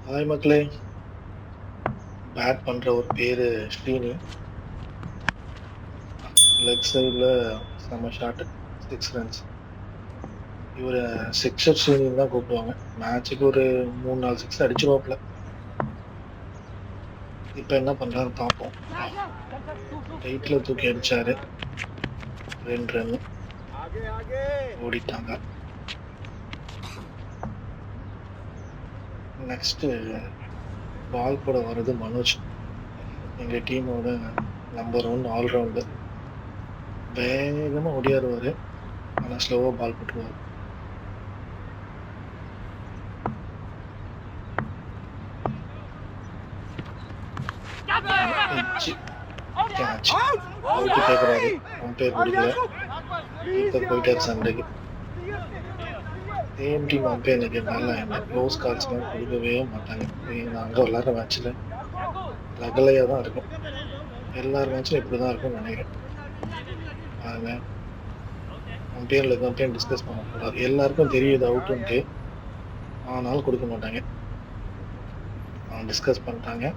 Hi மக்களே! Bad பண்ற ஒரு பேரு ஸ்ரீனி. லெக் சைடுல செம்ம ஷாட் 6 ரன்ஸ். இவர சிக்ஸர் ஸ்ரீனின்னு தான் கூப்பிடுவாங்க. மேட்ச்சுக்கு ஒரு 3, 4 சிக்ஸ் அடிச்சிருவாப்புல. இப்ப என்ன பண்றாருன்னு பார்ப்போம். ரைட்ல தூக்கி அடிச்சாரு. 2 ரன் ஓடிட்டாங்க. நெக்ஸ்ட் பால் போட வர்றது மனோஜ். எங்க டீமோட நம்பர் 1 ஆல்ரவுண்டர். வேகமா ஓடியாருவாரு. ஆனா ஸ்லோவா பால் போட்டுருவாரு. கேட்ச் அவுட் கேட்குறாரு. அம்பையர் கொடுக்கல. கீப்பர் போயிட்டார் சண்டைக்கு. சேம் டீம் அம்பையர் நிற்கிறதுனால என்ன க்ளோஸ் கால்ஸ்லாம் கொடுக்கவே மாட்டாங்க. அங்கே விளாட்ற மேட்ச்சில் ரகலையாக தான் இருக்கும். எல்லார் மேட்சும் இப்படி தான் இருக்கும்னு நினைக்கிறேன். பாருங்க, அம்பையர் டிஸ்கஸ் பண்ணக்கூடாது. எல்லாருக்கும் தெரியுது அவுட்டுன்ட்டு, ஆனாலும் கொடுக்க மாட்டாங்க. டிஸ்கஸ் பண்ணிட்டாங்க.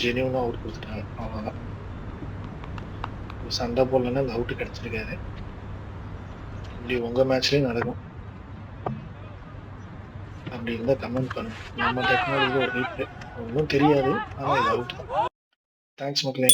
ஜெனியூனாக அவுட் கொடுத்துட்டாங்க. அவ்வளோதான். சண்டை போடலன்னா அந்த அவுட்டு கிடச்சிருக்காது. இப்படி உங்கள் மேட்ச்லேயும் நடக்கும். அப்படி இருந்தால் கமெண்ட் பண்ணுங்க. நம்ம டெக்னாலஜி ஒரு வீக் ஒன்றும் தெரியாது, ஆனால் இது அவுட் தான். தேங்க்ஸ் மக்களே.